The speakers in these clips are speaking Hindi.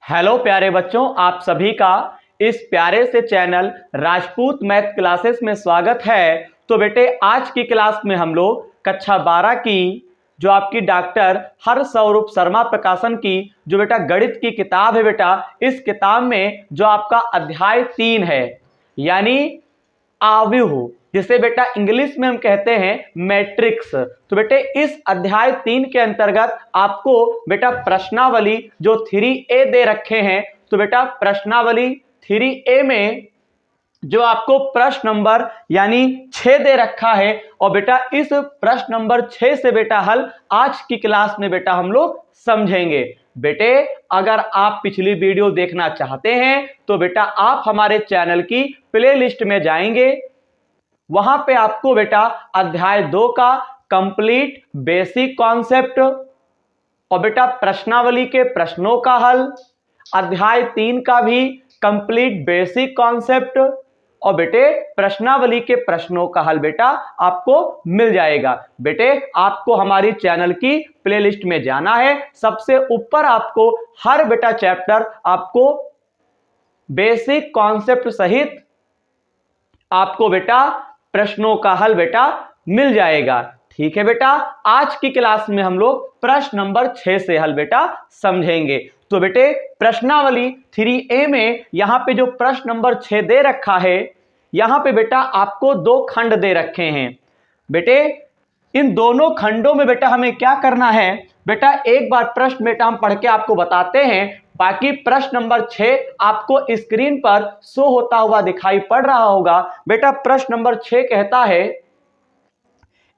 हेलो प्यारे बच्चों, आप सभी का इस प्यारे से चैनल राजपूत मैथ क्लासेस में स्वागत है। तो बेटे आज की क्लास में हम लोग कक्षा 12 की जो आपकी डॉक्टर हरस्वरूप शर्मा प्रकाशन की जो बेटा गणित की किताब है बेटा, इस किताब में जो आपका अध्याय 3 है यानी आव्यूह, जिसे बेटा इंग्लिश में हम कहते हैं मैट्रिक्स। तो बेटे इस अध्याय 3 के अंतर्गत आपको बेटा प्रश्नावली जो 3A दे रखे हैं, तो बेटा प्रश्नावली 3A में जो आपको प्रश्न नंबर यानी 6 दे रखा है, और बेटा इस प्रश्न नंबर 6 से बेटा हल आज की क्लास में बेटा हम लोग समझेंगे। बेटे अगर आप पिछली वीडियो देखना चाहते हैं तो बेटा आप हमारे चैनल की प्लेलिस्ट में जाएंगे, वहां पे आपको बेटा अध्याय 2 का कंप्लीट बेसिक कॉन्सेप्ट और बेटा प्रश्नावली के प्रश्नों का हल, अध्याय 3 का भी कंप्लीट बेसिक कॉन्सेप्ट और बेटे प्रश्नावली के प्रश्नों का हल बेटा आपको मिल जाएगा। बेटे आपको हमारी चैनल की प्लेलिस्ट में जाना है, सबसे ऊपर आपको हर बेटा चैप्टर आपको बेसिक कॉन्सेप्ट सहित आपको बेटा प्रश्नों का हल बेटा मिल जाएगा। ठीक है बेटा, आज की क्लास में हम लोग प्रश्न नंबर 6 से हल बेटा समझेंगे। तो बेटे प्रश्नावली 3A में यहां पे जो प्रश्न नंबर 6 दे रखा है, यहां पे बेटा आपको 2 खंड दे रखे हैं। बेटे इन दोनों खंडों में बेटा हमें क्या करना है, बेटा एक बार प्रश्न बेटा हम पढ़ के आपको बताते हैं, बाकी प्रश्न नंबर 6 आपको स्क्रीन पर शो होता हुआ दिखाई पड़ रहा होगा। बेटा प्रश्न नंबर 6 कहता है,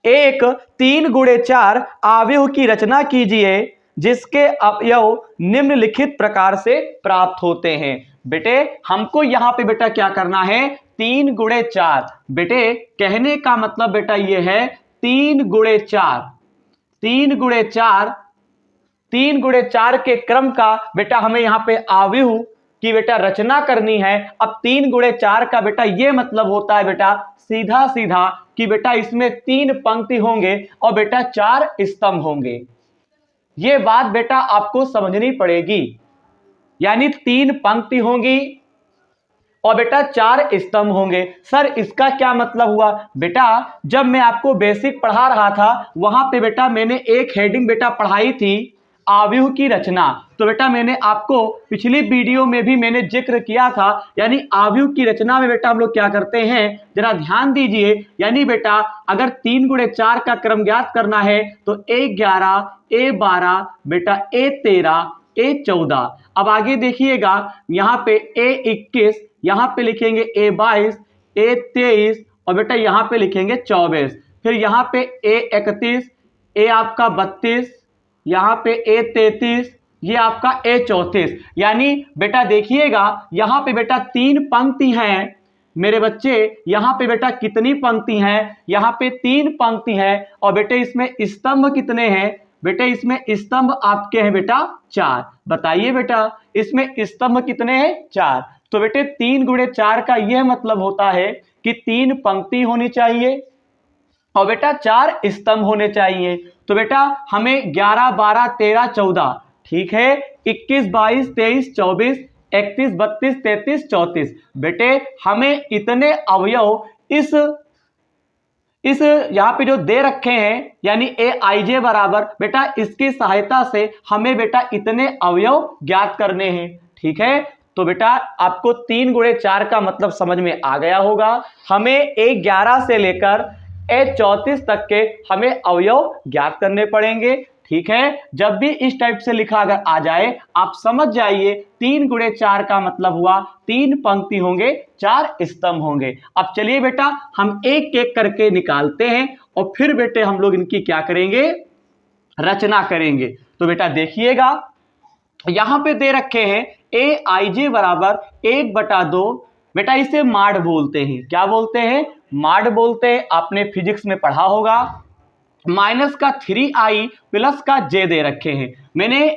एक 3 गुणे 4 आव्यूह की रचना कीजिए जिसके अवयव निम्नलिखित प्रकार से प्राप्त होते हैं। बेटे हमको यहां पे बेटा क्या करना है, 3 गुणे 4। बेटे कहने का मतलब बेटा ये है 3 गुणे 4, 3 गुणे 4, 3 गुणे 4 के क्रम का बेटा हमें यहां पे आव्यूह की बेटा रचना करनी है। अब 3 गुणे 4 का बेटा ये मतलब होता है बेटा सीधा सीधा कि बेटा इसमें 3 पंक्ति होंगे और बेटा 4 स्तंभ होंगे। ये बात बेटा आपको समझनी पड़ेगी, यानी 3 पंक्ति होंगी और बेटा 4 स्तंभ होंगे। सर इसका क्या मतलब हुआ? बेटा जब मैं आपको बेसिक पढ़ा रहा था वहां पे बेटा मैंने एक हेडिंग बेटा पढ़ाई थी आव्यूह की रचना। तो बेटा मैंने आपको पिछली वीडियो में भी मैंने जिक्र किया था, यानी आव्यूह की रचना में बेटा हम लोग क्या करते हैं, जरा ध्यान दीजिए। यानी बेटा अगर 3 गुणे 4 का क्रम ज्ञात करना है तो A11, A12, बेटा A13, A14। अब आगे देखिएगा, यहाँ पे A21, यहाँ पे लिखेंगे A22, A23 और बेटा यहाँ पे लिखेंगे 24। फिर यहाँ पे A31, A आपका 32, यहाँ पे A33, ये आपका A34। यानी बेटा देखिएगा यहाँ पे बेटा 3 पंक्ति हैं मेरे बच्चे, यहाँ पे बेटा कितनी पंक्ति हैं, यहाँ पे 3 पंक्ति हैं। और बेटे इसमें स्तंभ कितने हैं? बेटे इसमें स्तंभ आपके हैं बेटा 4। बताइए बेटा इसमें स्तंभ कितने हैं? 4। तो बेटे 3 गुणे 4 का यह मतलब होता है कि 3 पंक्ति होनी चाहिए और बेटा 4 स्तंभ होने चाहिए। तो बेटा हमें 11, 12, 13, 14, ठीक है, 21, 22, 23, 24, 31, 32, 33, 34। बेटे हमें इतने अवयव इस यहाँ पे जो दे रखे हैं, यानी Aij बराबर बेटा इसकी सहायता से हमें बेटा इतने अवयव ज्ञात करने हैं। ठीक है, तो बेटा आपको 3 गुणे 4 का मतलब समझ में आ गया होगा। हमें A11 से लेकर A34 तक के हमें अवयव ज्ञात करने पड़ेंगे। ठीक है, जब भी इस टाइप से लिखा अगर आ जाए आप समझ जाइए 3 गुणे 4 का मतलब हुआ 3 पंक्ति होंगे, 4 स्तंभ होंगे। अब चलिए बेटा हम एक एक करके निकालते हैं और फिर बेटे हम लोग इनकी क्या करेंगे, रचना करेंगे। तो बेटा देखिएगा यहां पे दे रखे हैं Aij बराबर 1/2। बेटा इसे माड बोलते हैं। क्या बोलते हैं? माड बोलते हैं। आपने फिजिक्स में पढ़ा होगा। माइनस का 3i प्लस का j दे रखे हैं। मैंने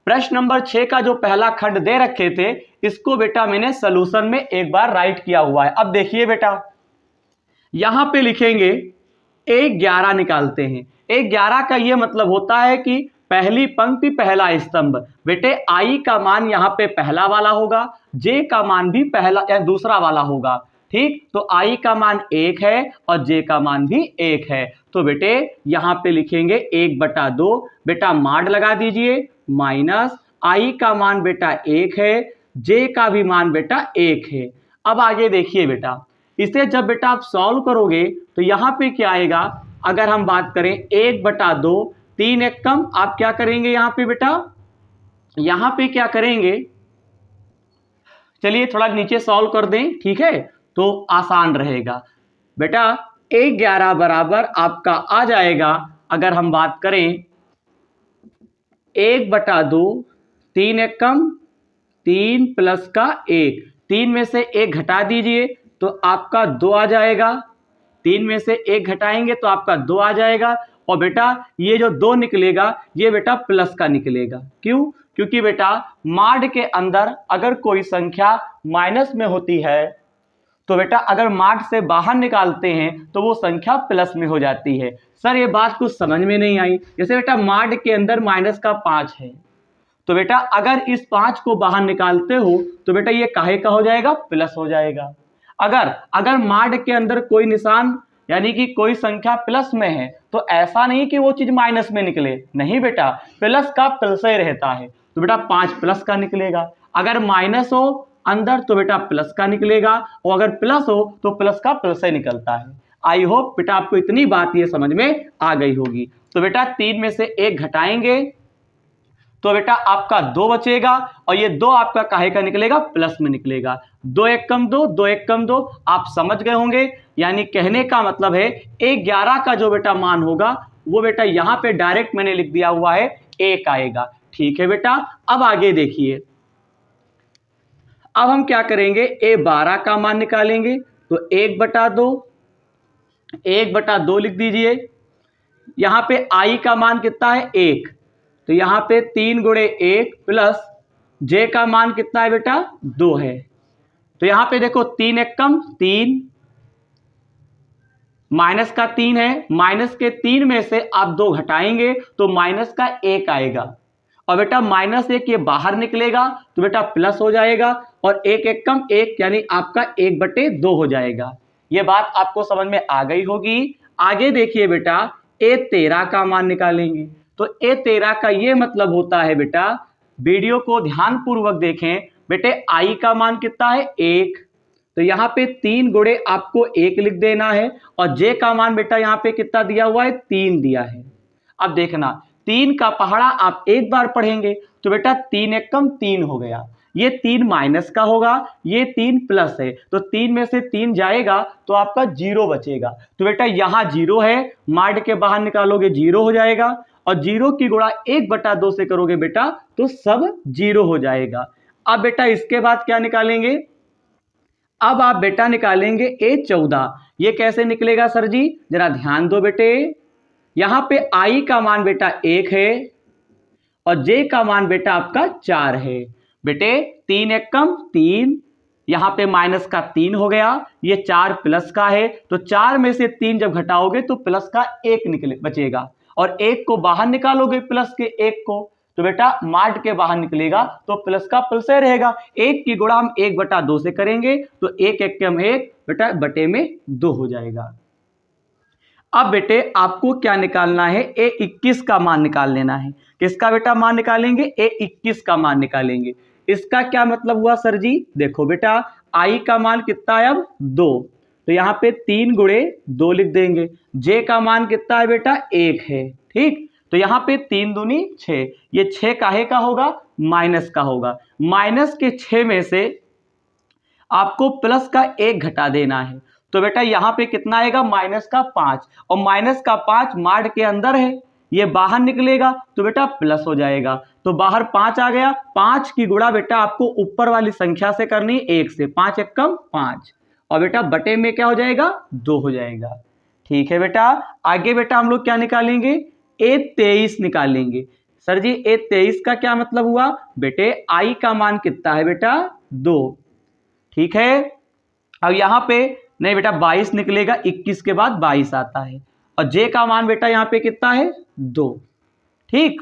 प्रश्न नंबर 6 का जो पहला खंड दे रखे थे इसको बेटा मैंने सॉल्यूशन में एक बार राइट किया हुआ है। अब देखिए बेटा यहां पे लिखेंगे A11 निकालते हैं। A11 का यह मतलब होता है कि पहली पंक्ति पहला स्तंभ। बेटे आई का मान यहाँ पे पहला वाला होगा, जे का मान भी पहला या दूसरा वाला होगा। ठीक, तो आई का मान 1 है और जे का मान भी 1 है। तो बेटे यहाँ पे लिखेंगे 1/2। बेटा माड लगा दीजिए, माइनस आई का मान बेटा 1 है, जे का भी मान बेटा 1 है। अब आगे देखिए बेटा, इसे जब बेटा आप सॉल्व करोगे तो यहाँ पे क्या आएगा, अगर हम बात करें 1/2, 3 एक कम, आप क्या करेंगे यहाँ पे बेटा, यहाँ पे क्या करेंगे, चलिए थोड़ा नीचे सॉल्व कर दें, ठीक है, तो आसान रहेगा। बेटा 1/11 बराबर आपका आ जाएगा, अगर हम बात करें 1/2, 3 एक कम, 3 प्लस का 1, 3 में से 1 घटा दीजिए तो आपका 2 आ जाएगा। 3 में से 1 घटाएंगे तो आपका 2 आ जाएगा। और बेटा ये जो 2 निकलेगा ये बेटा प्लस का निकलेगा। क्यों? क्योंकि बेटा माड के अंदर अगर कोई संख्या माइनस में होती है तो बेटा अगर माड से बाहर निकालते हैं तो वो संख्या प्लस में हो जाती है। सर ये बात कुछ समझ में नहीं आई। जैसे बेटा माड के अंदर माइनस का 5 है, तो बेटा अगर इस 5 को बाहर निकालते हो तो बेटा ये काहे का हो जाएगा, प्लस हो जाएगा। अगर माड के अंदर कोई निशान यानी कि कोई संख्या प्लस में है तो ऐसा नहीं कि वो चीज माइनस में निकले, नहीं बेटा, प्लस का प्लस ही रहता है। तो बेटा 5 प्लस का निकलेगा। अगर माइनस हो अंदर तो बेटा प्लस का निकलेगा, और अगर प्लस हो तो प्लस का प्लस ही निकलता है। आई होप बेटा आपको इतनी बात ये समझ में आ गई होगी। तो बेटा 3 में से 1 घटाएंगे तो बेटा आपका 2 बचेगा, और ये 2 आपका काहे का निकलेगा, प्लस में निकलेगा। 2 एक कम 2, 2 एक कम 2, आप समझ गए होंगे। यानी कहने का मतलब है 1/11 का जो बेटा मान होगा वो बेटा यहाँ पे डायरेक्ट मैंने लिख दिया हुआ है 1 आएगा। ठीक है बेटा, अब आगे देखिए, अब हम क्या करेंगे, A12 का मान निकालेंगे। तो 1/2, 1/2 लिख दीजिए। यहाँ पे आई का मान कितना है, 1, तो यहाँ पे 3 गुणे 1 प्लस जे का मान कितना है बेटा, 2 है। तो यहाँ पे देखो 3 एक कम 3, माइनस का 3 है, माइनस के 3 में से आप 2 घटाएंगे तो माइनस का 1 आएगा, और बेटा -1 ये बाहर निकलेगा तो बेटा प्लस हो जाएगा, और 1 एक कम 1 यानी आपका 1/2 हो जाएगा। ये बात आपको समझ में आ गई होगी। आगे देखिए बेटा A13 का मान निकालेंगे। तो A13 का ये मतलब होता है बेटा, वीडियो को ध्यान पूर्वक देखें बेटे, आई का मान कितना है, 1, तो यहाँ पे 3 गुणे आपको 1 लिख देना है, और जे का मान बेटा यहाँ पे कितना दिया हुआ है, 3 दिया है। अब देखना 3 का पहाड़ा आप एक बार पढ़ेंगे तो बेटा 3 एक कम 3 हो गया, ये 3 माइनस का होगा, ये 3 प्लस है, तो 3 में से 3 जाएगा तो आपका 0 बचेगा। तो बेटा यहाँ 0 है, माड के बाहर निकालोगे 0 हो जाएगा, और 0 की गुणा 1/2 से करोगे बेटा तो सब 0 हो जाएगा। अब बेटा इसके बाद क्या निकालेंगे, अब आप बेटा निकालेंगे A14। ये कैसे निकलेगा सर जी, जरा ध्यान दो बेटे। यहां पे आई का मान बेटा 1 है और जे का मान बेटा आपका 4 है। बेटे 3 एक कम 3, यहां पे माइनस का 3 हो गया, ये 4 प्लस का है, तो 4 में से 3 जब घटाओगे तो प्लस का 1 निकले बचेगा, और 1 को बाहर निकालोगे प्लस के 1 को तो बेटा माड के बाहर निकलेगा तो प्लस का प्लस ही रहेगा। 1 की गुणा हम 1/2 से करेंगे तो 1 एक कम 1 बेटा बटे में 2 हो जाएगा। अब बेटे आपको क्या निकालना है, A21 का मान निकाल लेना है। किसका बेटा मान निकालेंगे, A21 का मान निकालेंगे। इसका क्या मतलब हुआ सर जी, देखो बेटा आई का मान कितना है अब 2, तो यहाँ पे 3 गुणे 2 लिख देंगे। जे का मान कितना है बेटा 1 है, ठीक, तो यहाँ पे 3 दूनी 6, ये 6 काहे का होगा, माइनस का होगा। माइनस के 6 में से आपको प्लस का 1 घटा देना है, तो बेटा यहाँ पे कितना आएगा, माइनस का 5, और माइनस का 5 माड के अंदर है, ये बाहर निकलेगा तो बेटा प्लस हो जाएगा, तो बाहर 5 आ गया। 5 की गुणा बेटा आपको ऊपर वाली संख्या से करनी 1 से, 5 एक कम 5, और बेटा बटे में क्या हो जाएगा, 2 हो जाएगा। ठीक है बेटा, आगे बेटा हम लोग क्या निकालेंगे, A23 निकालेंगे। सर जी A23 का क्या मतलब हुआ, बेटे आई का मान कितना है बेटा 2, ठीक है। अब यहाँ पे नहीं बेटा 22 निकलेगा, 21 के बाद 22 आता है, और जे का मान बेटा यहाँ पे कितना है 2, ठीक।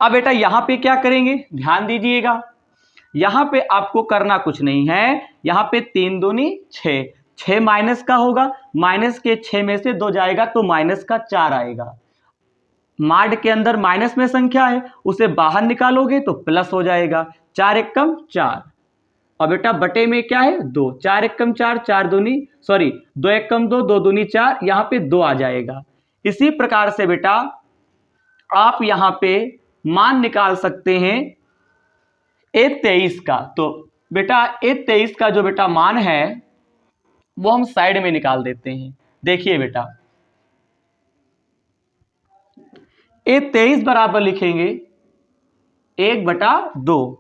अब बेटा यहां पे क्या करेंगे, ध्यान दीजिएगा, यहां पे आपको करना कुछ नहीं है। यहां पे 3 दूनी 6, 6 माइनस का होगा, माइनस के 6 में से 2 जाएगा तो माइनस का 4 आएगा। माड के अंदर माइनस में संख्या है, उसे बाहर निकालोगे तो प्लस हो जाएगा। 4 एकम 4, और बेटा बटे में क्या है 2, 4 एकम 4, 4 दूनी 2 एकम 2, 2 दूनी 4, यहां पे 2 आ जाएगा। इसी प्रकार से बेटा आप यहां पे मान निकाल सकते हैं A23 का। तो बेटा A23 का जो बेटा मान है वो हम साइड में निकाल देते हैं। देखिए बेटा A23 बराबर लिखेंगे 1/2,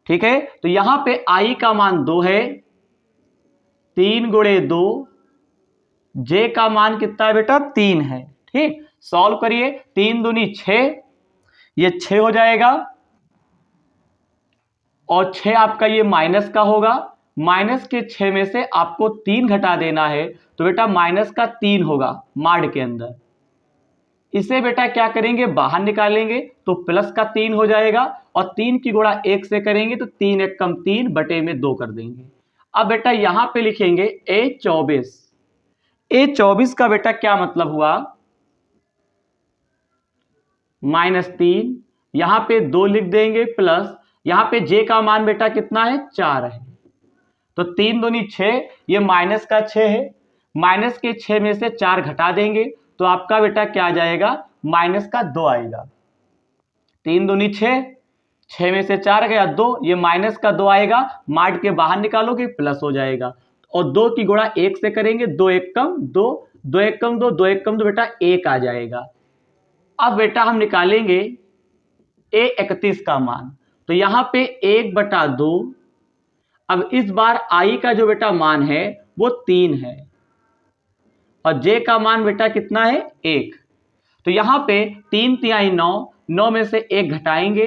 ठीक है। तो यहां पे I का मान 2 है, 3 गुणे 2, J का मान कितना है बेटा 3 है, ठीक। सॉल्व करिए, 3 दूनी 6, ये 6 हो जाएगा, और 6 आपका ये माइनस का होगा, माइनस के 6 में से आपको 3 घटा देना है, तो बेटा माइनस का 3 होगा माड के अंदर। इसे बेटा क्या करेंगे, बाहर निकालेंगे तो प्लस का 3 हो जाएगा, और 3 की गुणा 1 से करेंगे तो 3 एकम 3 बटे में 2 कर देंगे। अब बेटा यहां पे लिखेंगे A24। A24 का बेटा क्या मतलब हुआ, -3, यहां पे 2 लिख देंगे प्लस, यहां पे J का मान बेटा कितना है 4 है, तो 3 दूनी 6, ये माइनस का 6 है, माइनस के 6 में से 4 घटा देंगे तो आपका बेटा क्या आ जाएगा, माइनस का 2 आएगा। 3 दूनी 6, 6 में से 4 गया 2, ये माइनस का 2 आएगा, माड के बाहर निकालोगे प्लस हो जाएगा, और 2 की गुणा 1 से करेंगे 2 एकम 2, 2 एकम 2, 2 एकम 2 बेटा 1 आ जाएगा। अब बेटा हम निकालेंगे A31 का मान, तो यहां पे 1/2, अब इस बार I का जो बेटा मान है वो 3 है, और J का मान बेटा कितना है 1, तो यहां पे 3 तिहाई 9, 9 में से 1 घटाएंगे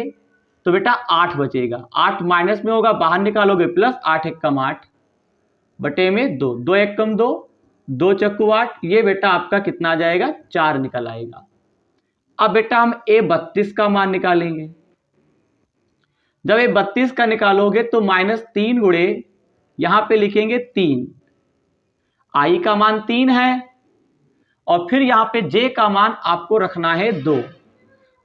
तो बेटा 8 बचेगा, 8 माइनस में होगा, बाहर निकालोगे प्लस, 8 एकम 8 बटे में 2, 2 एकम 2, 2 चक्कू 8, ये बेटा आपका कितना आ जाएगा 4 निकल आएगा। अब बेटा हम A32 का मान निकालेंगे। जब A32 का निकालोगे तो -3 गुणे, यहां पे लिखेंगे 3, I का मान 3 है, और फिर यहां पे J का मान आपको रखना है 2,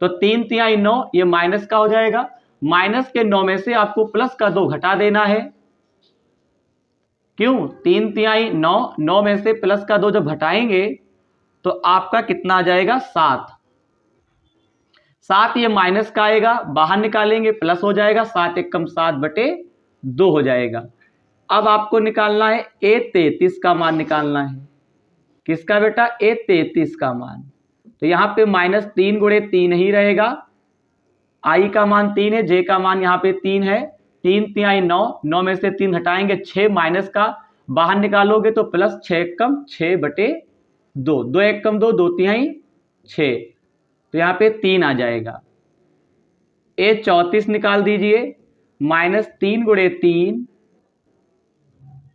तो 3 तिहाई 9, ये माइनस का हो जाएगा, माइनस के 9 में से आपको प्लस का 2 घटा देना है। क्यों, 3 तिहाई 9, 9 में से प्लस का 2 जब घटाएंगे तो आपका कितना आ जाएगा 7, 7 ये माइनस का आएगा, बाहर निकालेंगे प्लस हो जाएगा, 7 एकम 7 बटे 2 हो जाएगा। अब आपको निकालना है A33 का मान निकालना है। किसका बेटा, A33 का मान। तो यहां पे -3 गुणे 3 ही रहेगा, I का मान 3 है, J का मान यहाँ पे 3 है, 3 तिहाई 9, 9 में से 3 हटाएंगे 6 माइनस का, बाहर निकालोगे तो प्लस 6 एकम 6 बटे 2, 2 एकम 2, 2 तिहाई 6, तो यहाँ पे 3 आ जाएगा। A34 निकाल दीजिए, -3 गुणे 3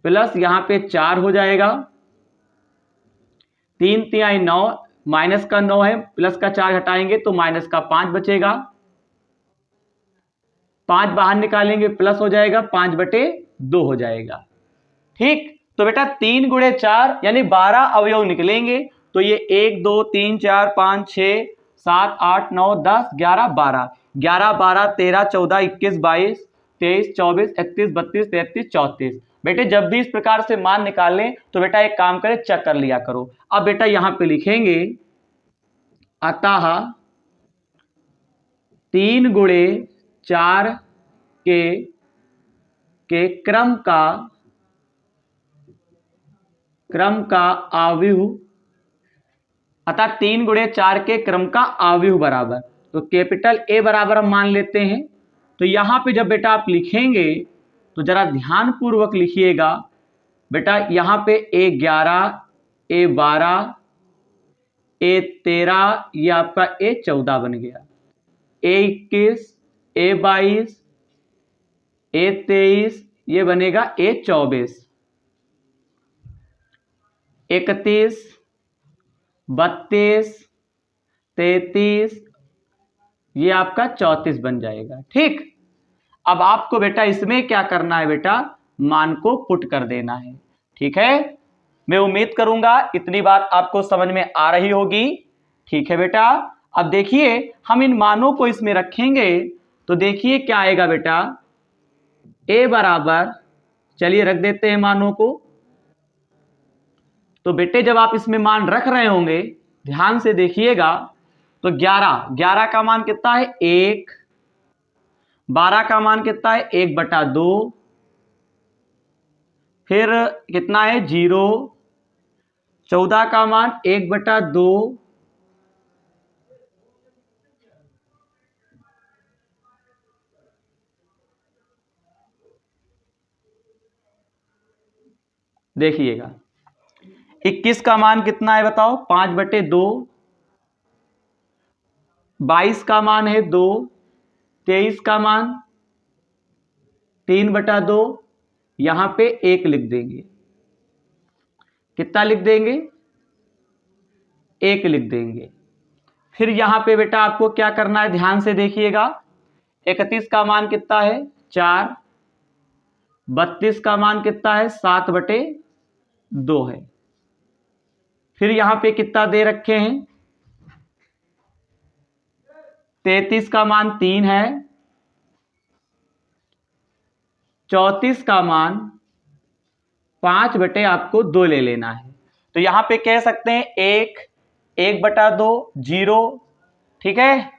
प्लस यहाँ पे 4 हो जाएगा, 3 तिहाई 9, माइनस का 9 है, प्लस का 4 हटाएंगे तो माइनस का 5 बचेगा, 5 बाहर निकालेंगे प्लस हो जाएगा, 5 बटे 2 हो जाएगा, ठीक। तो बेटा 3 गुणे 4 यानी 12 अवयव निकलेंगे, तो ये 1 2 3 4 5 6 7 8 9 10 11 12, 11 12 13 14 21 22 23 24 31 32 33 34। बेटे जब भी इस प्रकार से मान निकालें तो बेटा एक काम करें, चेक कर लिया करो। अब बेटा यहां पे लिखेंगे अतः 3 गुणे 4 के क्रम का आव्यूह, अतः 3 गुणे 4 के क्रम का आव्यूह बराबर, तो कैपिटल A बराबर हम मान लेते हैं। तो यहां पे जब बेटा आप लिखेंगे तो जरा ध्यान पूर्वक लिखिएगा बेटा, यहां पे A11 A12 A13 ये आपका A14 बन गया, A21 A22 A23 ये बनेगा A24, 31 32 33 ये आपका 34 बन जाएगा। ठीक, अब आपको बेटा इसमें क्या करना है बेटा, मान को पुट कर देना है। ठीक है, मैं उम्मीद करूंगा इतनी बात आपको समझ में आ रही होगी। ठीक है बेटा, अब देखिए हम इन मानों को इसमें रखेंगे तो देखिए क्या आएगा बेटा, a बराबर, चलिए रख देते हैं मानों को। तो बेटे जब आप इसमें मान रख रहे होंगे ध्यान से देखिएगा, तो 11 का मान कितना है 1, 12 का मान कितना है 1/2, फिर कितना है 0, 14 का मान 1/2, देखिएगा 21 का मान कितना है बताओ 5/2, 22 का मान है 2, 23 का मान 3/2, यहां पे 1 लिख देंगे। कितना लिख देंगे, 1 लिख देंगे। फिर यहां पे बेटा आपको क्या करना है, ध्यान से देखिएगा, 31 का मान कितना है 4, 32 का मान कितना है 7/2 है। फिर यहां पे कितना दे रखे हैं, 33 का मान 3 है, 34 का मान 5/आपको 2 ले लेना है। तो यहां पे कह सकते हैं 1, 1/2, 0। ठीक है,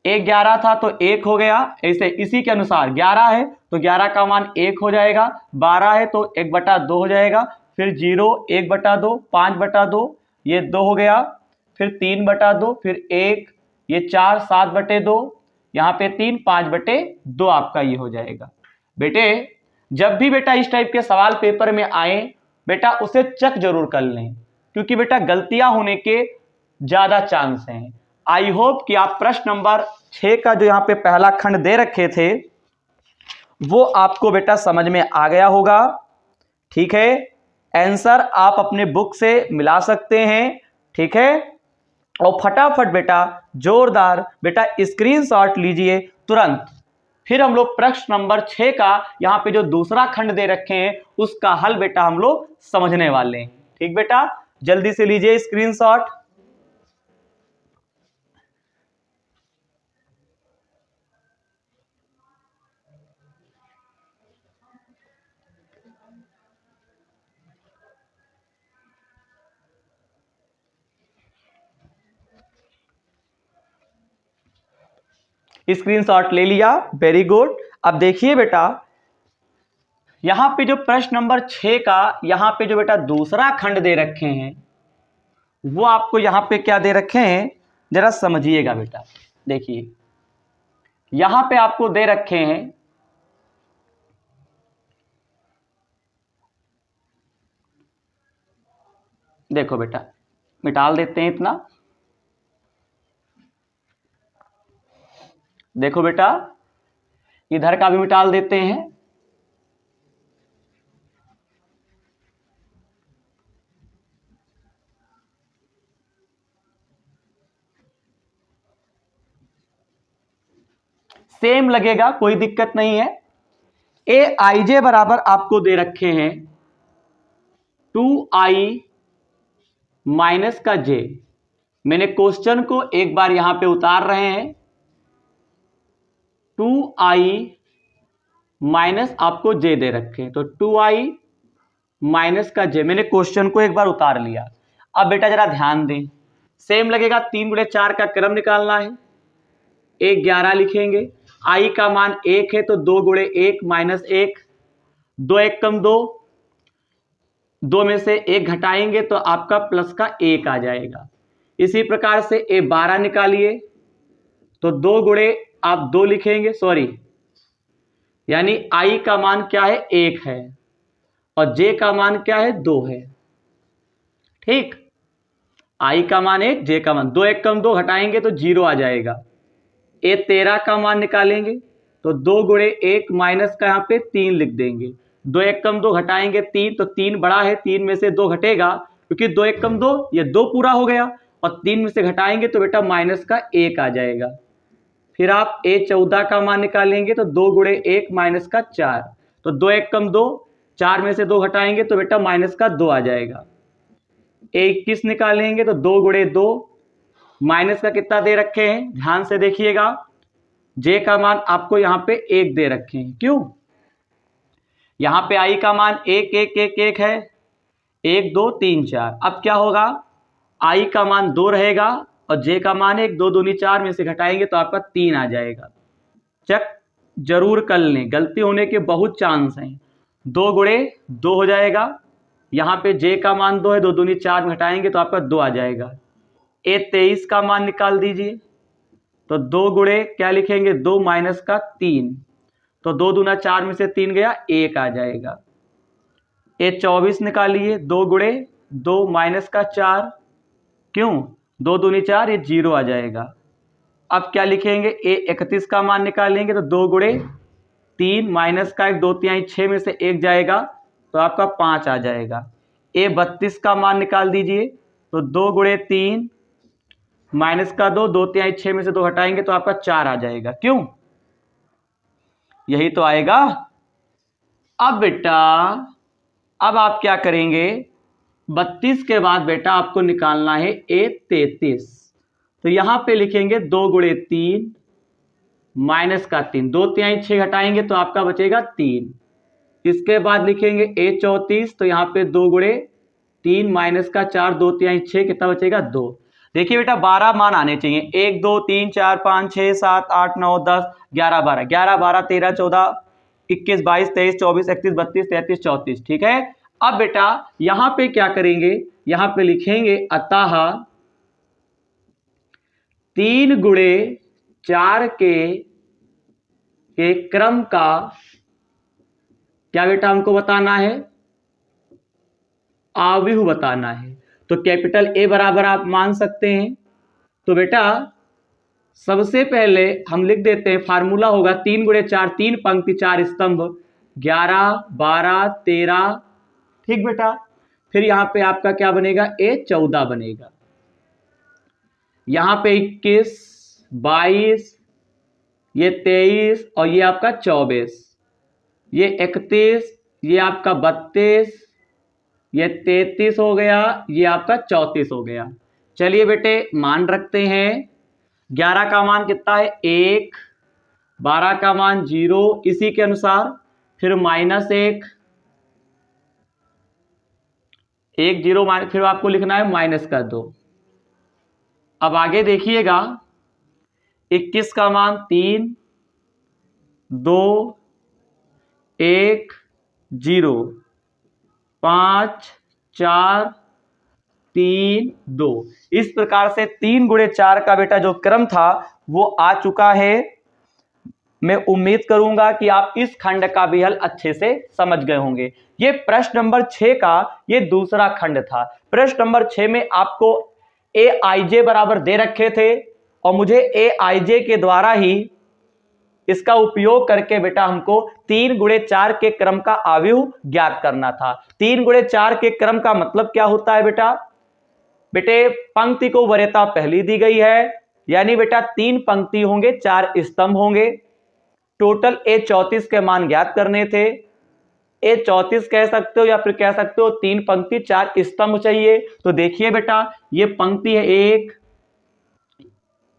1 11 था तो 1 हो गया, ऐसे इसी के अनुसार 11 है तो 11 का मान 1 हो जाएगा, 12 है तो 1/2 हो जाएगा, फिर 0, 1/2, 5/2, ये 2 हो गया, फिर 3/2, फिर 1, ये 4, 7/2, यहाँ पे 3, 5/2 आपका ये हो जाएगा। बेटे जब भी बेटा इस टाइप के सवाल पेपर में आए बेटा उसे चेक जरूर कर लें, क्योंकि बेटा गलतियां होने के ज्यादा चांस हैं। आई होप कि आप प्रश्न नंबर 6 का जो यहाँ पे पहला खंड दे रखे थे वो आपको बेटा समझ में आ गया होगा। ठीक है, आंसर आप अपने बुक से मिला सकते हैं। ठीक है, और फटाफट बेटा जोरदार बेटा स्क्रीनशॉट लीजिए तुरंत। फिर हम लोग प्रश्न नंबर 6 का यहाँ पे जो दूसरा खंड दे रखे हैं उसका हल बेटा हम लोग समझने वाले हैं। ठीक बेटा, जल्दी से लीजिए स्क्रीनशॉट। स्क्रीनशॉट ले लिया, वेरी गुड। अब देखिए बेटा यहां पे जो प्रश्न नंबर 6 का यहां पे जो बेटा दूसरा खंड दे रखे हैं वो आपको यहां पे क्या दे रखे हैं जरा समझिएगा बेटा। देखिए यहां पे आपको दे रखे हैं देखो बेटा, मिटाल देते हैं इतना। देखो बेटा इधर का भी मिटाल देते हैं। सेम लगेगा, कोई दिक्कत नहीं है। ए आई जे बराबर आपको दे रखे हैं 2i माइनस का जे। मैंने क्वेश्चन को एक बार यहां पे उतार रहे हैं, 2i माइनस आपको जे दे रखे हैं, तो 2i माइनस का जे मैंने क्वेश्चन को एक बार उतार लिया। अब बेटा जरा ध्यान दें, सेम लगेगा, 3 × 4 का क्रम निकालना है। 1 11 लिखेंगे, i का मान 1 है तो 2 × 1 -1, 2 1 कम 2, 2 में से 1 घटाएंगे तो आपका प्लस का 1 आ जाएगा। इसी प्रकार से ए 12 निकालिए तो 2 × आप 2 लिखेंगे, सॉरी यानी i का मान क्या है 1 है और j का मान क्या है 2 है। ठीक, i का मान 1, j का मान 2, 1 कम 2 घटाएंगे तो 0 आ जाएगा। ए 13 का मान निकालेंगे तो 2 × 1 माइनस का यहाँ पे 3 लिख देंगे, 2 1 कम 2 घटाएंगे 3, तो 3 बड़ा है, 3 में से 2 घटेगा क्योंकि 2 1 कम 2 ये 2 पूरा हो गया और 3 में से घटाएंगे तो बेटा माइनस का 1 आ जाएगा। फिर आप A14 का मान निकालेंगे तो 2 गुणे 1 माइनस का 4, तो 2 1 कम 2, 4 में से 2 घटाएंगे तो बेटा माइनस का 2 आ जाएगा। A21 निकालेंगे तो 2 गुणे 2 माइनस का कितना दे रखे हैं, ध्यान से देखिएगा, J का मान आपको यहाँ पे 1 दे रखे हैं। क्यों? यहाँ पे I का मान 1 1 1 1 है, 1 2 3 4। अब क्या होगा, I का मान 2 रहेगा और J का मान 1, 2 दूनी 4 में से घटाएंगे तो आपका 3 आ जाएगा। चेक जरूर कर लें, गलती होने के बहुत चांस हैं। 2 गुणे 2 हो जाएगा, यहाँ पे J का मान 2 है, 2 दूनी 4 में घटाएंगे तो आपका 2 आ जाएगा। A23 का मान निकाल दीजिए, तो 2 गुणे क्या लिखेंगे, 2 माइनस का 3, तो 2 दूना 4 में से 3 गया, 1 आ जाएगा। A24 निकालिए, 2 गुणे 2 माइनस का 4, क्यों, 2 दूनी 4, ये 0 आ जाएगा। अब क्या लिखेंगे, A31 का मान निकालेंगे तो 2 गुणे 3 माइनस का 1, 2 3 6 में से 1 जाएगा तो आपका 5 आ जाएगा। A32 का मान निकाल दीजिए, तो 2 गुणे 3 माइनस का 2, 2 3 6 में से 2 हटाएंगे तो आपका 4 आ जाएगा। क्यों, यही तो आएगा। अब बेटा अब आप क्या करेंगे, 32 के बाद बेटा आपको निकालना है A33, तो यहां पे लिखेंगे 2 गुणे 3 माइनस का 3, 2 3 6 घटाएंगे तो आपका बचेगा 3। इसके बाद लिखेंगे A34, तो यहाँ पे 2 गुणे 3 माइनस का 4, 2 3 6, कितना बचेगा 2। देखिए बेटा 12 मान आने चाहिए, 1 2 3 4 5 6 7 8 9 10 11 12, 11 12 13 14 21 22 23 24 31 32 33 34, ठीक है। अब बेटा यहां पे क्या करेंगे, यहां पे लिखेंगे अतः 3 गुणे 4 के क्रम का क्या बेटा हमको बताना है, आव्यूह बताना है। तो कैपिटल A बराबर आप मान सकते हैं। तो बेटा सबसे पहले हम लिख देते हैं, फार्मूला होगा 3 गुणे 4, 3 पंक्ति 4 स्तंभ, 11 12 13, ठीक बेटा। फिर यहां पे आपका क्या बनेगा, A14 बनेगा, यहां पे 21 22, ये 23 और ये आपका 24, ये 31, ये आपका 32, ये 33 हो गया, ये आपका 34 हो गया। चलिए बेटे मान रखते हैं, 11 का मान कितना है 1, 12 का मान 0, इसी के अनुसार फिर -1, 1 0, फिर आपको लिखना है -2। अब आगे देखिएगा, 21 का मान 3 2 1 0 5 4 3 2, इस प्रकार से 3 गुणे 4 का बेटा जो क्रम था वो आ चुका है। मैं उम्मीद करूंगा कि आप इस खंड का भी हल अच्छे से समझ गए होंगे। ये प्रश्न नंबर 6 का ये दूसरा खंड था। प्रश्न नंबर 6 में आपको Aij बराबर दे रखे थे और मुझे Aij के द्वारा ही इसका उपयोग करके बेटा हमको 3 गुणे 4 के क्रम का आव्यूह ज्ञात करना था। 3 गुणे 4 के क्रम का मतलब क्या होता है बेटा, बेटे पंक्ति को वरीयता पहली दी गई है, यानी बेटा 3 पंक्ति होंगे 4 स्तंभ होंगे। टोटल A34 के मान ज्ञात करने थे। A34 कह सकते हो या फिर कह सकते हो 3 पंक्ति 4 स्तंभ चाहिए। तो देखिए बेटा ये पंक्ति है 1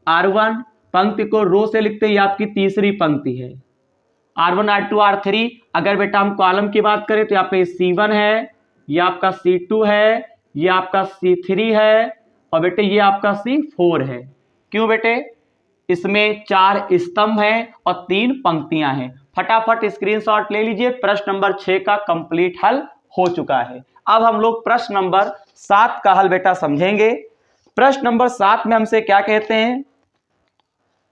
R1, पंक्ति को रो से लिखते हैं, ये आपकी तीसरी पंक्ति है R1 R2 R3। अगर बेटा हम कॉलम की बात करें तो यहाँ पे C1 है, ये आपका C2 है, ये आपका C3 है और बेटे ये आपका C4 है। क्यों बेटे, इसमें 4 स्तंभ हैं और 3 पंक्तियां हैं। फटाफट स्क्रीनशॉट ले लीजिए, प्रश्न नंबर 6 का कंप्लीट हल हो चुका है। अब हम लोग प्रश्न नंबर 7 का हल बेटा समझेंगे। प्रश्न नंबर 7 में हमसे क्या कहते हैं,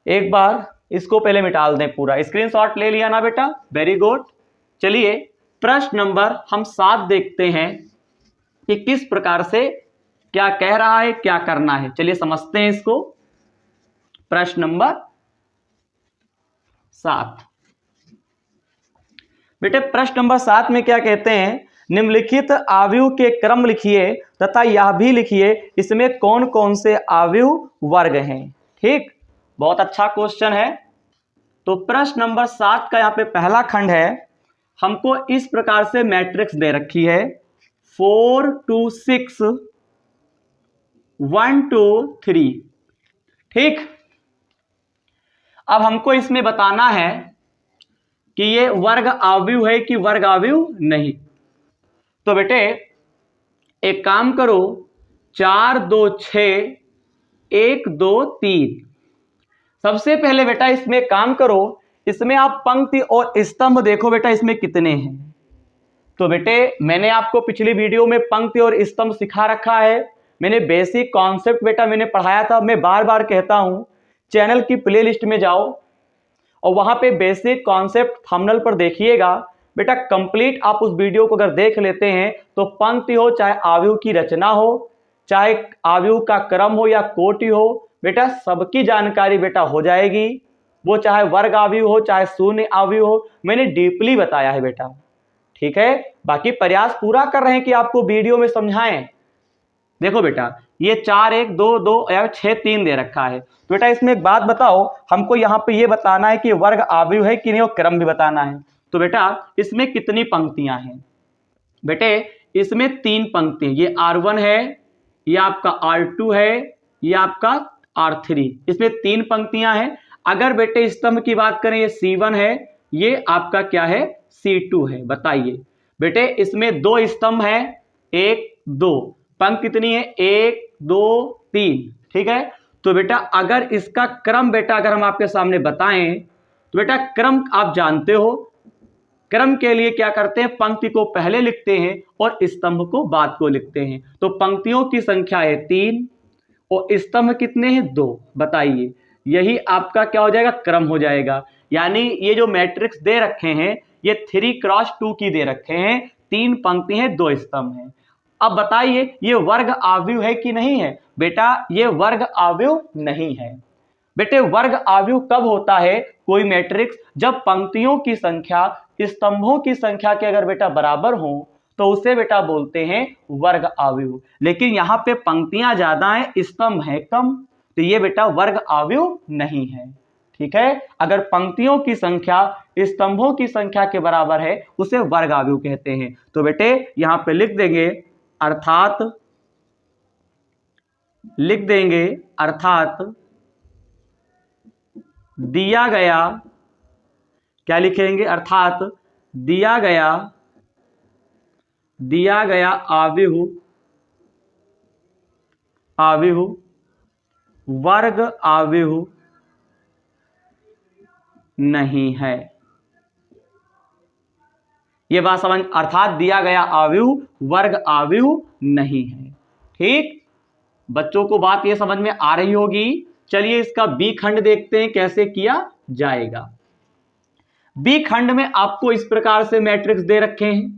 एक बार इसको पहले मिटा दें, पूरा स्क्रीनशॉट ले लिया ना बेटा, वेरी गुड। चलिए प्रश्न नंबर हम 7 देखते हैं कि किस प्रकार से क्या कह रहा है, क्या करना है। चलिए समझते हैं इसको। प्रश्न नंबर 7 बेटे, प्रश्न नंबर 7 में क्या कहते हैं, निम्नलिखित आव्यूह के क्रम लिखिए तथा यह भी लिखिए इसमें कौन कौन से आव्यूह वर्ग हैं। ठीक, बहुत अच्छा क्वेश्चन है। तो प्रश्न नंबर 7 का यहाँ पे पहला खंड है। हमको इस प्रकार से मैट्रिक्स दे रखी है 4 2 6 1 2 3। ठीक, अब हमको इसमें बताना है कि ये वर्ग आव्यूह है कि वर्ग आव्यूह नहीं। तो बेटे एक काम करो, 4 2 6 1 2 3। सबसे पहले बेटा इसमें काम करो, इसमें आप पंक्ति और स्तंभ देखो बेटा इसमें कितने हैं। तो बेटे मैंने आपको पिछली वीडियो में पंक्ति और स्तंभ सिखा रखा है। मैंने बेसिक कॉन्सेप्ट बेटा मैंने पढ़ाया था। मैं बार बार कहता हूं चैनल की प्लेलिस्ट में जाओ और वहां पे बेसिक कॉन्सेप्ट थंबनेल पर देखिएगा बेटा। कंप्लीट आप उस वीडियो को अगर देख लेते हैं तो पंक्ति हो चाहे आव्यूह की रचना हो, चाहे आव्यूह का क्रम हो या कोटि हो, बेटा सबकी जानकारी बेटा हो जाएगी। वो चाहे वर्ग आव्यूह हो चाहे शून्य आव्यूह हो, मैंने डीपली बताया है बेटा। ठीक है, बाकी प्रयास पूरा कर रहे हैं कि आपको वीडियो में समझाएं। देखो बेटा ये 4 1 2 2 या 6 3 दे रखा है। तो बेटा इसमें एक बात बताओ, हमको यहाँ पे ये बताना है कि वर्ग आव्यूह है कि नहीं और क्रम भी बताना है। तो बेटा इसमें कितनी पंक्तियां हैं? बेटे इसमें 3 पंक्ति, ये R1 है, ये आपका R2 है, ये आपका R3। इसमें 3 पंक्तियां हैं। अगर बेटे स्तंभ की बात करें ये C1 है, ये आपका क्या है C2 है। बताइए बेटे इसमें 2 स्तंभ है, 1 2, पंक्ति कितनी है 1 2 3। ठीक है, तो बेटा अगर इसका क्रम बेटा अगर हम आपके सामने बताएं तो बेटा क्रम आप जानते हो, क्रम के लिए क्या करते हैं, पंक्ति को पहले लिखते हैं और स्तंभ को बाद को लिखते हैं। तो पंक्तियों की संख्या है 3 और स्तंभ कितने हैं 2। बताइए यही आपका क्या हो जाएगा, क्रम हो जाएगा। यानी ये जो मैट्रिक्स दे रखे हैं ये 3x2 की दे रखे हैं, 3 पंक्ति हैं 2 स्तंभ हैं। अब बताइए ये वर्ग आव्यूह है कि नहीं है? बेटा ये वर्ग आव्यूह नहीं है। बेटे वर्ग आव्यूह कब होता है कोई मैट्रिक्स? जब पंक्तियों की संख्या स्तंभों की संख्या के अगर बेटा बराबर हो तो उसे बेटा बोलते हैं वर्ग आव्यूह। लेकिन यहां पे पंक्तियां ज्यादा हैं स्तंभ है कम, तो ये बेटा वर्ग आव्यूह नहीं है। ठीक है, अगर पंक्तियों की संख्या स्तंभों की संख्या के बराबर है उसे वर्ग आव्यूह कहते हैं। तो बेटे यहां पे लिख देंगे अर्थात, लिख देंगे अर्थात दिया गया, क्या लिखेंगे, अर्थात दिया गया आव्यूह वर्ग आव्यूह नहीं है। यह बात समझ, अर्थात दिया गया आव्यूह वर्ग आव्यूह नहीं है। ठीक, बच्चों को बात यह समझ में आ रही होगी। चलिए इसका बी खंड देखते हैं कैसे किया जाएगा। बी खंड में आपको इस प्रकार से मैट्रिक्स दे रखे हैं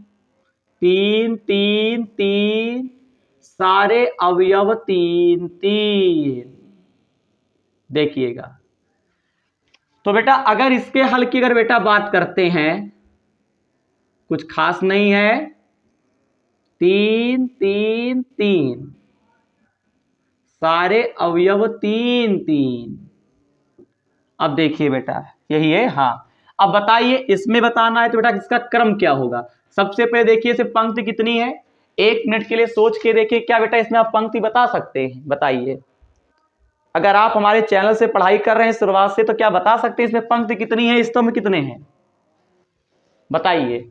3 3 3, सारे अवयव 3 3। देखिएगा तो बेटा अगर इसके हल की अगर बेटा बात करते हैं कुछ खास नहीं है, 3 3 3, सारे अवयव 3 3। अब देखिए बेटा यही है। हाँ, अब बताइए इसमें बताना है तो बेटा इसका क्रम क्या होगा। सबसे पहले देखिए इसे पंक्ति कितनी है, 1 मिनट के लिए सोच के देखिए क्या बेटा इसमें आप पंक्ति बता सकते हैं? बताइए अगर आप हमारे चैनल से पढ़ाई कर रहे हैं शुरुआत से तो क्या बता सकते हैं इसमें पंक्ति कितनी है, स्तंभ कितने हैं? बताइए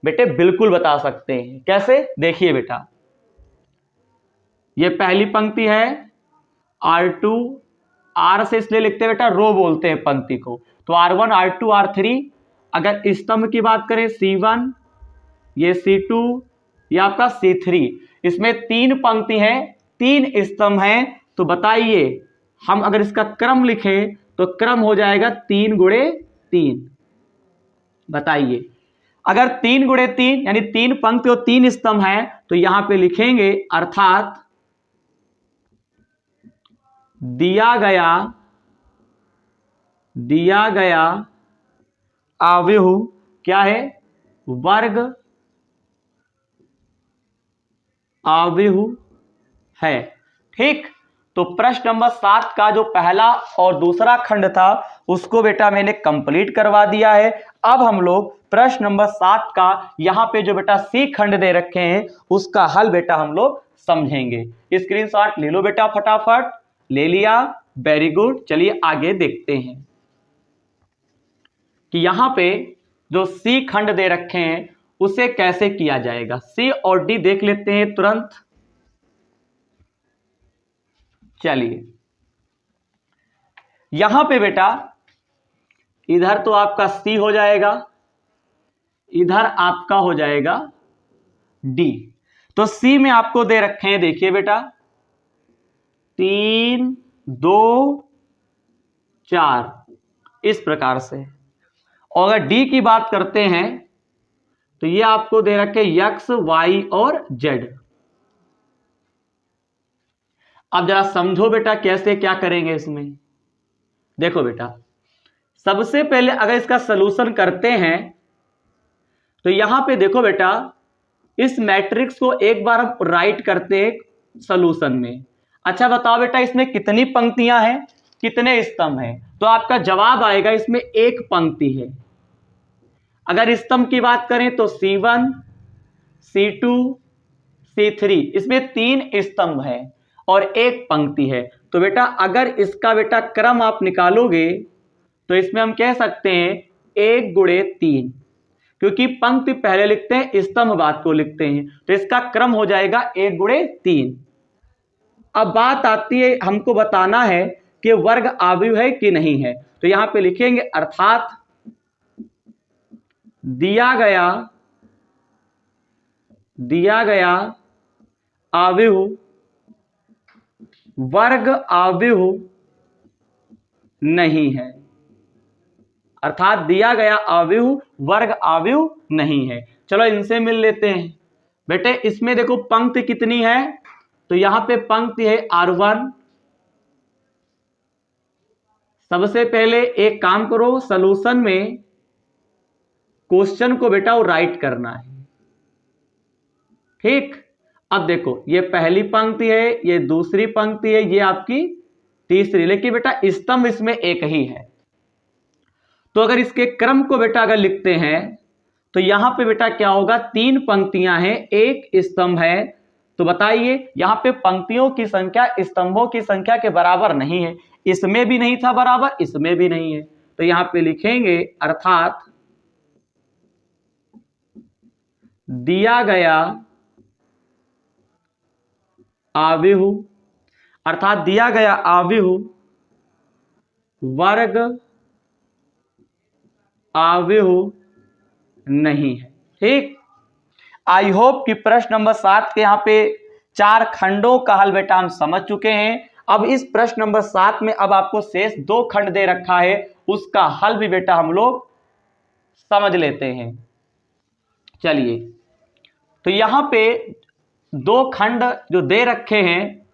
बेटे, बिल्कुल बता सकते हैं। कैसे? देखिए बेटा ये पहली पंक्ति है R2, R से इसलिए लिखते हैं बेटा रो बोलते हैं पंक्ति को, तो R1 R2 R3। अगर स्तंभ की बात करें C1, ये C2, ये आपका C3। इसमें 3 पंक्ति हैं 3 स्तंभ हैं। तो बताइए हम अगर इसका क्रम लिखें तो क्रम हो जाएगा 3 गुणे 3। बताइए अगर 3 गुणे 3 यानी 3 पंक्ति और 3 स्तंभ हैं तो यहां पे लिखेंगे अर्थात दिया गया आव्यूह क्या है, वर्ग आव्यूह है। ठीक, तो प्रश्न नंबर 7 का जो पहला और दूसरा खंड था उसको बेटा मैंने कंप्लीट करवा दिया है। अब हम लोग प्रश्न नंबर 7 का यहाँ पे जो बेटा सी खंड दे रखे हैं उसका हल बेटा हम लोग समझेंगे। स्क्रीनशॉट ले लो बेटा, फटाफट ले लिया, वेरी गुड। चलिए आगे देखते हैं कि यहाँ पे जो सी खंड दे रखे हैं उसे कैसे किया जाएगा। सी और डी देख लेते हैं तुरंत। चलिए यहां पे बेटा इधर तो आपका सी हो जाएगा, इधर आपका हो जाएगा डी। तो सी में आपको दे रखे हैं, देखिए बेटा 3 2 4 इस प्रकार से। और अगर डी की बात करते हैं तो ये आपको दे रखे एक्स वाई और जेड। अब जरा समझो बेटा कैसे क्या करेंगे इसमें। देखो बेटा सबसे पहले अगर इसका सलूशन करते हैं तो यहां पे देखो बेटा इस मैट्रिक्स को एक बार हम राइट करते हैं सलूशन में। अच्छा बताओ बेटा इसमें कितनी पंक्तियां हैं, कितने स्तंभ हैं? तो आपका जवाब आएगा इसमें एक पंक्ति है। अगर स्तंभ की बात करें तो C1 C2 C3 इसमें 3 स्तंभ हैं और एक पंक्ति है। तो बेटा अगर इसका बेटा क्रम आप निकालोगे तो इसमें हम कह सकते हैं 1 गुणे 3, क्योंकि पंक्ति पहले लिखते हैं स्तंभ बाद को लिखते हैं, तो इसका क्रम हो जाएगा 1 गुणे 3। अब बात आती है हमको बताना है कि वर्ग आव्यूह है कि नहीं है। तो यहां पे लिखेंगे अर्थात दिया गया आव्यूह वर्ग आव्यूह नहीं है। अर्थात दिया गया आव्यूह वर्ग आव्यूह नहीं है। चलो इनसे मिल लेते हैं। बेटे इसमें देखो पंक्ति कितनी है, तो यहां पे पंक्ति है R1। सबसे पहले एक काम करो, सॉल्यूशन में क्वेश्चन को बेटा वो राइट करना है, ठीक। अब देखो ये पहली पंक्ति है, ये दूसरी पंक्ति है, ये आपकी तीसरी, लेकिन बेटा स्तंभ इसमें एक ही है। तो अगर इसके क्रम को बेटा अगर लिखते हैं तो यहां पे बेटा क्या होगा, 3 पंक्तियां हैं, एक स्तंभ है। तो बताइए यहां पे पंक्तियों की संख्या स्तंभों की संख्या के बराबर नहीं है। इसमें भी नहीं था बराबर, इसमें भी नहीं है। तो यहां पे लिखेंगे अर्थात दिया गया आव्यूह, अर्थात दिया गया आव्यूह वर्ग आव्यूह नहीं है, ठीक। आई होप कि प्रश्न नंबर 7 के यहां पे 4 खंडों का हल बेटा हम समझ चुके हैं। अब इस प्रश्न नंबर 7 में अब आपको शेष 2 खंड दे रखा है, उसका हल भी बेटा हम लोग समझ लेते हैं। चलिए तो यहां पे 2 खंड जो दे रखे हैं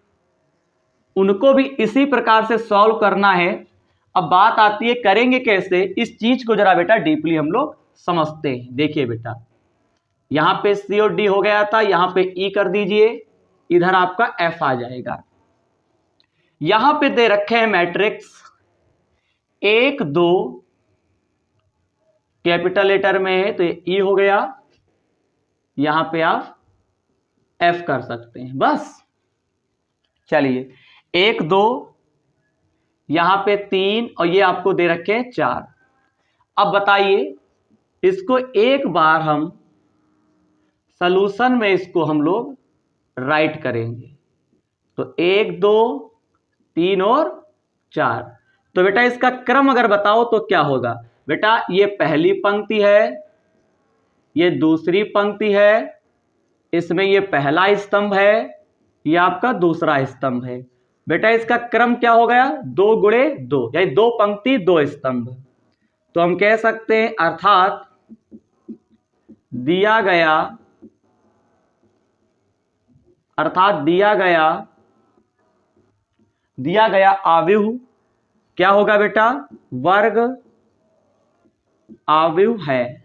उनको भी इसी प्रकार से सॉल्व करना है। अब बात आती है करेंगे कैसे, इस चीज को जरा बेटा डीपली हम लोग समझते हैं। देखिए बेटा यहां पे C और D हो गया था, यहां पे E कर दीजिए, इधर आपका F आ जाएगा। यहां पे दे रखे हैं मैट्रिक्स 1 2 कैपिटल लेटर में है तो ये E हो गया, यहां पे आप F कर सकते हैं बस। चलिए 1 2 यहां पे 3 और ये आपको दे रखे हैं 4। अब बताइए इसको एक बार हम सॉल्यूशन में इसको हम लोग राइट करेंगे तो 1 2 3 और 4। तो बेटा इसका क्रम अगर बताओ तो क्या होगा बेटा, ये पहली पंक्ति है, ये दूसरी पंक्ति है, इसमें ये पहला स्तंभ है, ये आपका दूसरा स्तंभ है। बेटा इसका क्रम क्या हो गया, 2 गुणे 2, यानी 2 पंक्ति 2 स्तंभ। तो हम कह सकते हैं अर्थात दिया गया आव्यूह क्या होगा बेटा, वर्ग आव्यूह है।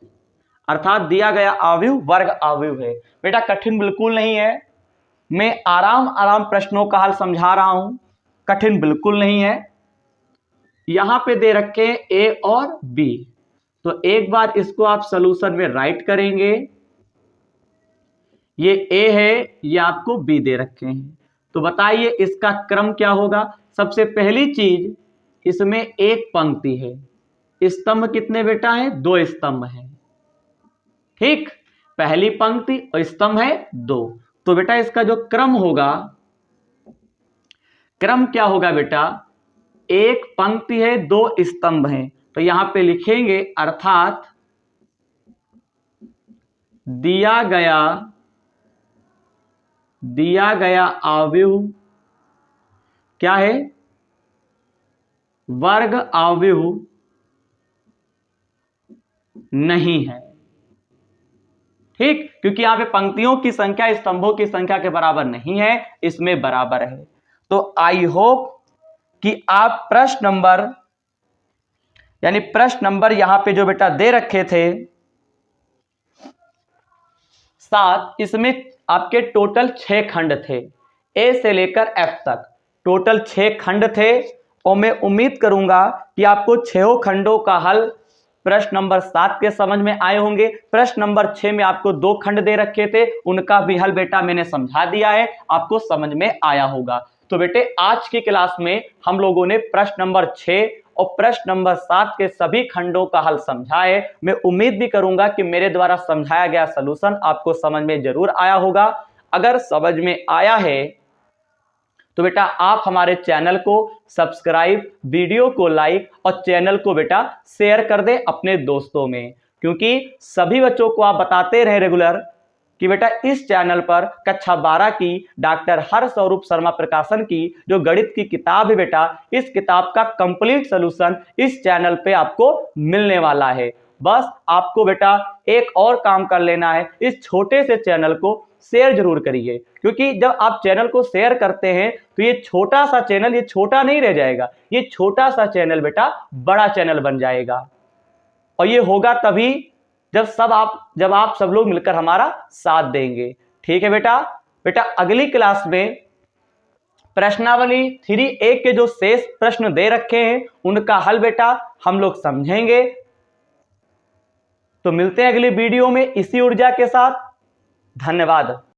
अर्थात दिया गया आव्यूह वर्ग आव्यूह है। बेटा कठिन बिल्कुल नहीं है, मैं आराम प्रश्नों का हल समझा रहा हूं, कठिन बिल्कुल नहीं है। यहां पे दे रखे हैं ए और बी, तो एक बार इसको आप सॉल्यूशन में राइट करेंगे। ये ए है, ये आपको बी दे रखे हैं, तो बताइए इसका क्रम क्या होगा। सबसे पहली चीज, इसमें एक पंक्ति है, स्तंभ कितने बेटा है, 2 स्तंभ है। ठीक, पहली पंक्ति और स्तंभ है 2, तो बेटा इसका जो क्रम होगा, क्रम क्या होगा बेटा, एक पंक्ति है 2 स्तंभ हैं, तो यहां पे लिखेंगे अर्थात दिया गया आव्यूह क्या है, वर्ग आव्यूह नहीं है। ठीक, क्योंकि यहां पे पंक्तियों की संख्या स्तंभों की संख्या के बराबर नहीं है, इसमें बराबर है। तो आई होप कि आप प्रश्न नंबर यहां पे जो बेटा दे रखे थे 7, इसमें आपके टोटल 6 खंड थे, ए से लेकर एफ तक टोटल 6 खंड थे, और मैं उम्मीद करूंगा कि आपको 6 खंडों का हल प्रश्न नंबर 7 के समझ में आए होंगे। प्रश्न नंबर 6 में आपको 2 खंड दे रखे थे, उनका भी हल बेटा मैंने समझा दिया है, आपको समझ में आया होगा। तो बेटे आज की क्लास में हम लोगों ने प्रश्न नंबर 6 और प्रश्न नंबर 7 के सभी खंडों का हल समझा है। मैं उम्मीद भी करूंगा कि मेरे द्वारा समझाया गया सलूशन आपको समझ में जरूर आया होगा। अगर समझ में आया है तो बेटा आप हमारे चैनल को सब्सक्राइब, वीडियो को लाइक और चैनल को बेटा शेयर कर दें अपने दोस्तों में, क्योंकि सभी बच्चों को आप बताते रहे रेगुलर कि बेटा इस चैनल पर कक्षा 12 की डॉक्टर हर्षस्वरूप शर्मा प्रकाशन की जो गणित की किताब है बेटा, इस किताब का कंप्लीट सलूशन इस चैनल पे आपको मिलने वाला है। बस आपको बेटा एक और काम कर लेना है, इस छोटे से चैनल को शेयर जरूर करिए, क्योंकि जब आप चैनल को शेयर करते हैं तो ये छोटा सा चैनल, ये छोटा नहीं रह जाएगा, ये छोटा सा चैनल बेटा बड़ा चैनल बन जाएगा। और ये होगा तभी जब आप सब लोग मिलकर हमारा साथ देंगे। ठीक है बेटा अगली क्लास में प्रश्नावली 3A के जो शेष प्रश्न दे रखे हैं उनका हल बेटा हम लोग समझेंगे। तो मिलते हैं अगली वीडियो में इसी ऊर्जा के साथ। धन्यवाद।